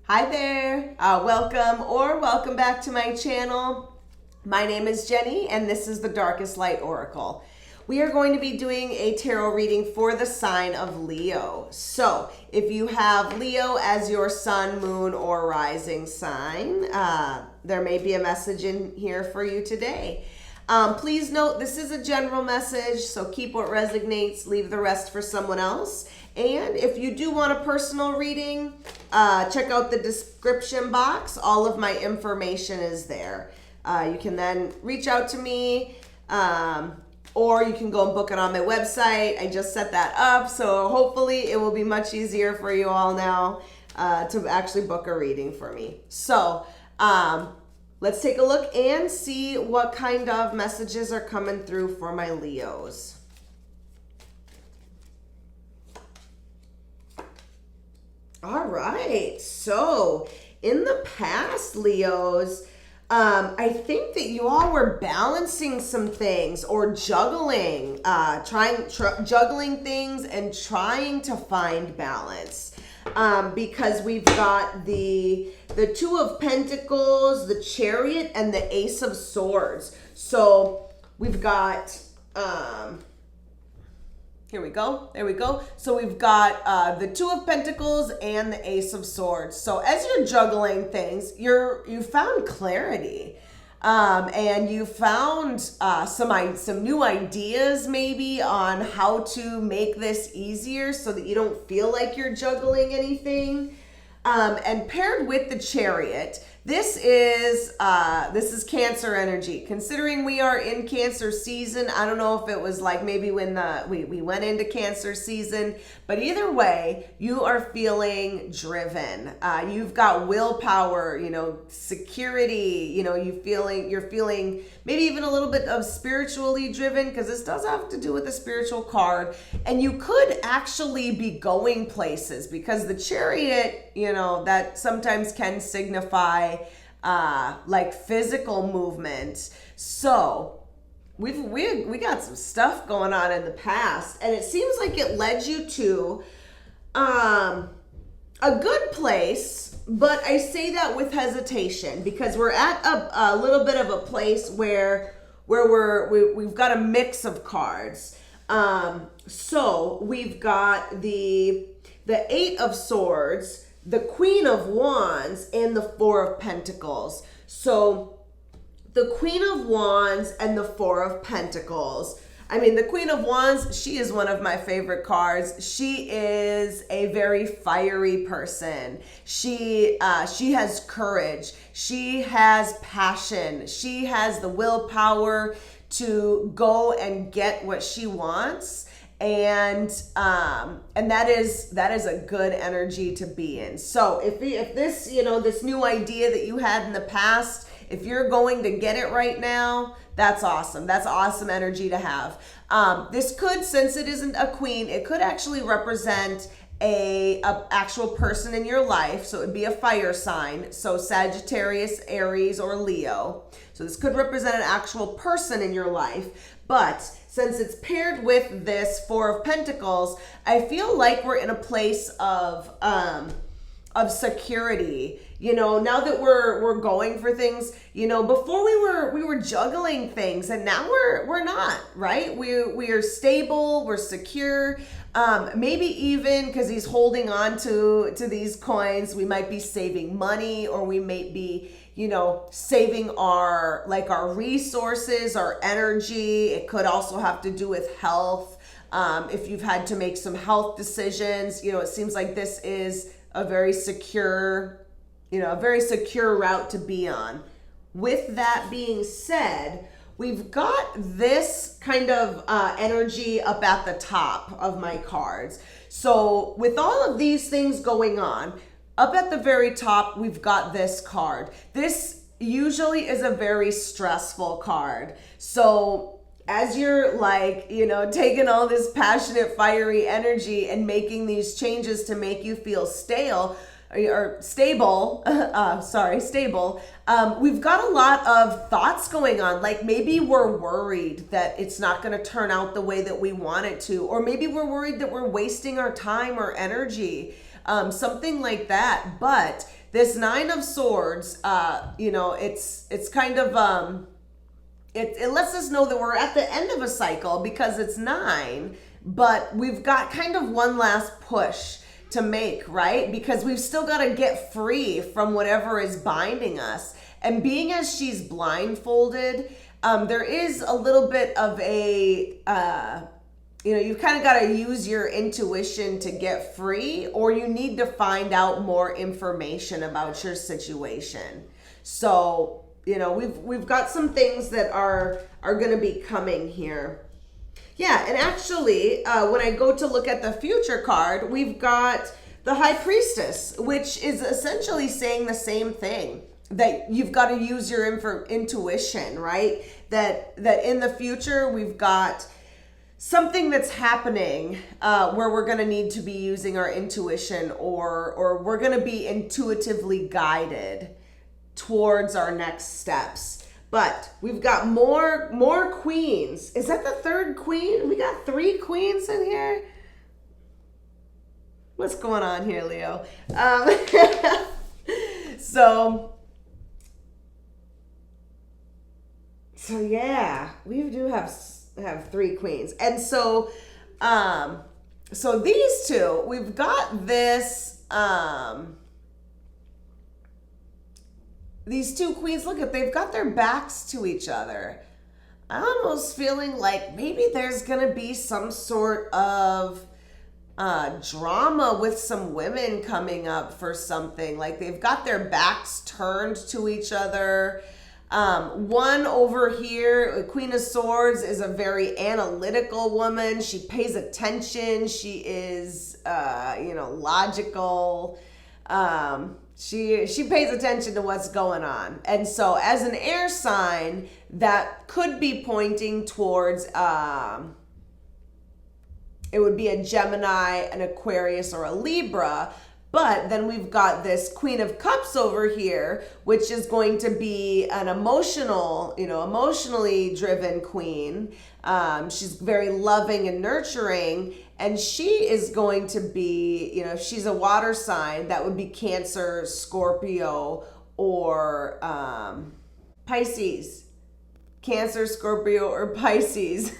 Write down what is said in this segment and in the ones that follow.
Hi there, welcome back to my channel. My name is Jenny and this is the Darkest Light Oracle. We are going to be doing a tarot reading for the sign of Leo. So if you have Leo as your sun, moon, or rising sign, there may be a message in here for you today. Please note this is a general message, so keep what resonates, leave the rest for someone else. And if you do want a personal reading, check out the description box. All of my information is there. You can then reach out to me, or you can go and book it on my website. I just set that up, so hopefully it will be much easier for you all now to actually book a reading for me. So let's take a look and see what kind of messages are coming through for my Leos. All right, so in the past, Leos, I think that you all were balancing some things or juggling, juggling things and trying to find balance. Because we've got the Two of Pentacles, the Chariot, and the Ace of Swords. So we've got, here we go. There we go. So we've got the Two of Pentacles and the Ace of Swords. So as you're juggling things, you found clarity, and you found some new ideas maybe on how to make this easier so that you don't feel like you're juggling anything. And paired with the Chariot, this is Cancer energy. Considering we are in Cancer season, I don't know if it was like maybe when we went into Cancer season, but either way, you are feeling driven. You've got willpower, security, you're feeling maybe even a little bit of spiritually driven, because this does have to do with a spiritual card. And you could actually be going places, because the Chariot, that sometimes can signify like physical movement. So we got some stuff going on in the past, and it seems like it led you to a good place, but I say that with hesitation because we're at a little bit of a place where we've got a mix of cards. So we've got the Eight of Swords, the Queen of Wands, and the Four of Pentacles. So the Queen of Wands and the Four of Pentacles. I mean, the Queen of Wands, she is one of my favorite cards. She is a very fiery person. She has courage. She has passion. She has the willpower to go and get what she wants. And that is a good energy to be in. So if this, this new idea that you had in the past, if you're going to get it right now, that's awesome. That's awesome energy to have. This could, since it isn't a queen, it could actually represent a actual person in your life. So it would be a fire sign. So Sagittarius, Aries, or Leo. So this could represent an actual person in your life. But since it's paired with this Four of Pentacles, I feel like we're in a place of security. Now that we're going for things, before we were juggling things, and now we're not, right? We are stable, we're secure. Maybe even because he's holding on to these coins, we might be saving money, or we may be, saving our resources, our energy. It could also have to do with health. If you've had to make some health decisions, it seems like this is a very secure route to be on. With that being said, we've got this kind of energy up at the top of my cards. So with all of these things going on, up at the very top, we've got this card. This usually is a very stressful card. So as you're taking all this passionate, fiery energy and making these changes to make you feel stable, we've got a lot of thoughts going on. Like maybe we're worried that it's not going to turn out the way that we want it to, or maybe we're worried that we're wasting our time or energy, something like that. But this Nine of Swords, it's kind of, it lets us know that we're at the end of a cycle because it's 9, but we've got kind of one last push to make, right? Because we've still got to get free from whatever is binding us. And being as she's blindfolded, there is a little bit of a, you've kind of got to use your intuition to get free, or you need to find out more information about your situation. So, we've got some things that are going to be coming here. Yeah, and actually, when I go to look at the future card, we've got the High Priestess, which is essentially saying the same thing, that you've got to use your intuition, right? That in the future, we've got something that's happening where we're going to need to be using our intuition, or we're going to be intuitively guided towards our next steps. But we've got more queens. Is that the third queen? We got 3 queens in here. What's going on here, Leo? So yeah, we do have 3 queens. And so these two, we've got this, these 2 queens, look at, they've got their backs to each other. I'm almost feeling like maybe there's going to be some sort of drama with some women coming up for something. Like they've got their backs turned to each other. One over here, Queen of Swords, is a very analytical woman. She pays attention. She is, logical. She pays attention to what's going on. And so as an air sign, that could be pointing towards, it would be a Gemini, an Aquarius, or a Libra. But then we've got this Queen of Cups over here, which is going to be an emotionally driven queen. She's very loving and nurturing. And she is going to be, if she's a water sign, that would be Cancer, Scorpio, or Pisces. Cancer, Scorpio, or Pisces.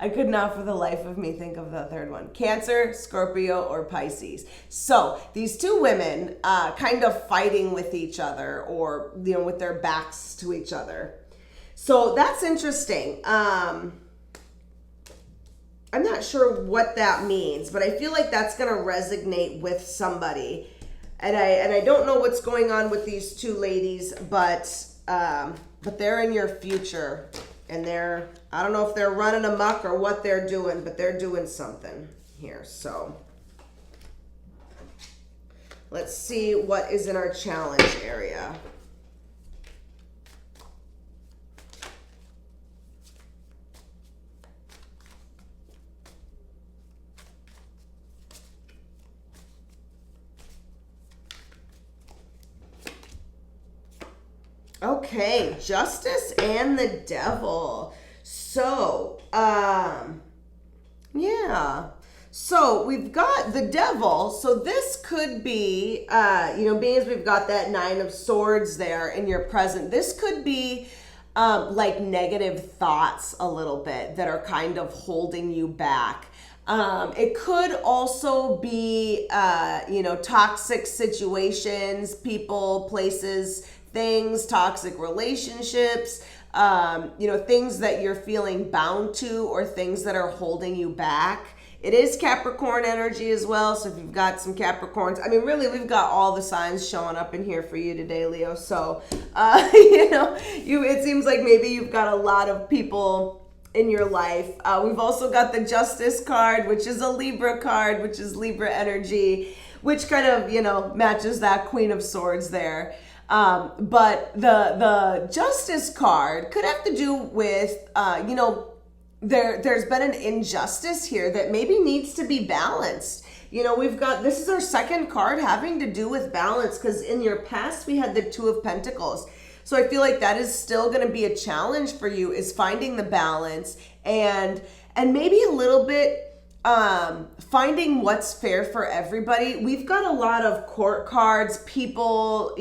I could not for the life of me think of the third one. Cancer, Scorpio, or Pisces. So these 2 women kind of fighting with each other, or, with their backs to each other. So that's interesting. I'm not sure what that means, but I feel like that's going to resonate with somebody. And I don't know what's going on with these 2 ladies, but they're in your future. And I don't know if they're running amok or what they're doing, but they're doing something here. So let's see what is in our challenge area. Okay, Justice and the Devil. So, yeah. So we've got the Devil. So this could be, being as we've got that 9 of Swords there in your present, this could be like negative thoughts a little bit that are kind of holding you back. It could also be, toxic situations, people, places, things, toxic relationships, things that you're feeling bound to, or things that are holding you back. It is Capricorn energy as well. So if you've got some Capricorns, really, we've got all the signs showing up in here for you today, Leo. So, it seems like maybe you've got a lot of people in your life. We've also got the Justice card, which is a Libra card, which is Libra energy, which kind of, matches that Queen of Swords there. But the Justice card could have to do with, there's been an injustice here that maybe needs to be balanced. We've got, this is our second card having to do with balance, because in your past we had the 2 of Pentacles. So I feel like that is still going to be a challenge for you, is finding the balance and maybe a little bit finding what's fair for everybody. We've got a lot of court cards, people,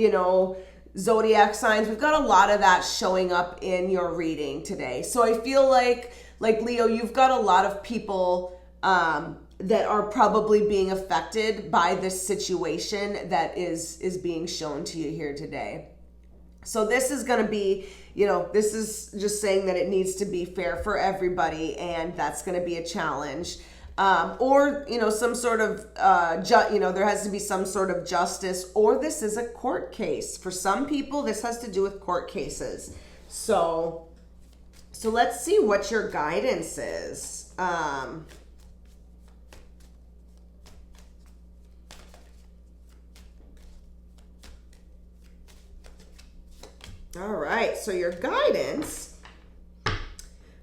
zodiac signs. We've got a lot of that showing up in your reading today. So I feel like Leo, you've got a lot of people that are probably being affected by this situation that is being shown to you here today. So this is going to be, this is just saying that it needs to be fair for everybody, and that's going to be a challenge. Or some sort of, there has to be some sort of justice, or this is a court case. For some people, this has to do with court cases. So let's see what your guidance is. All right, so your guidance.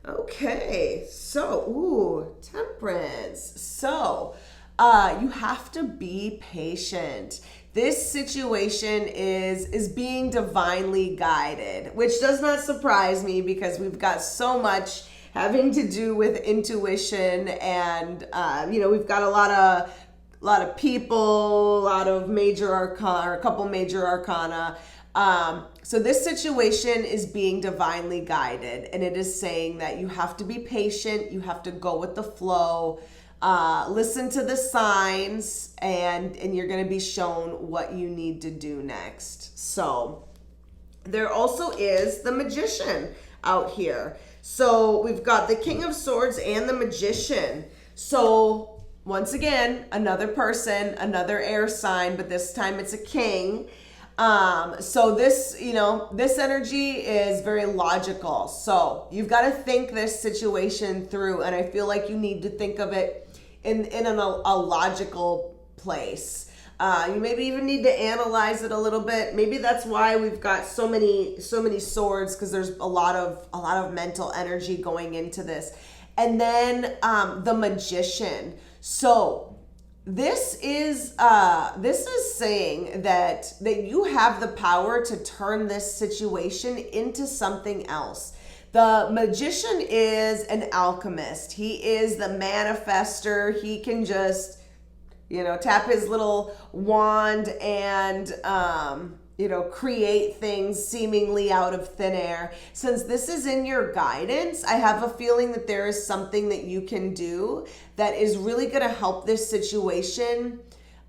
Okay, so, temperance. So, you have to be patient. This situation is being divinely guided, which does not surprise me because we've got so much having to do with intuition, and we've got a lot of people, a lot of major arcana, or a couple major arcana. So this situation is being divinely guided, and it is saying that you have to be patient, you have to go with the flow, listen to the signs, and you're going to be shown what you need to do next. So there also is the Magician out here. So we've got the King of Swords and the Magician. So once again, another person, another air sign, but this time it's a king. So this, this energy is very logical. So you've got to think this situation through. And I feel like you need to think of it in a logical place. You maybe even need to analyze it a little bit. Maybe that's why we've got so many swords, because there's a lot of mental energy going into this. And then, the Magician. So this is saying that you have the power to turn this situation into something else. The Magician is an alchemist. He is the manifester. He can just, tap his little wand and, create things seemingly out of thin air. Since this is in your guidance, I have a feeling that there is something that you can do that is really going to help this situation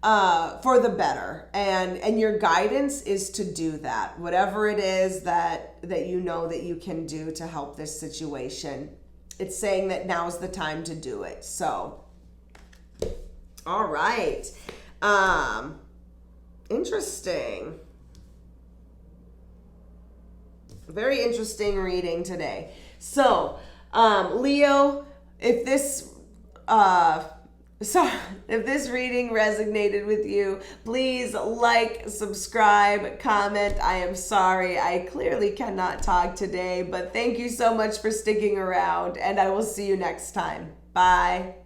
for the better. And your guidance is to do that. Whatever it is that you know that you can do to help this situation. It's saying that now's the time to do it. So, all right. Interesting. Very interesting reading today. So, Leo, if this reading resonated with you, please like, subscribe, comment. I am sorry, I clearly cannot talk today, but thank you so much for sticking around, and I will see you next time. Bye.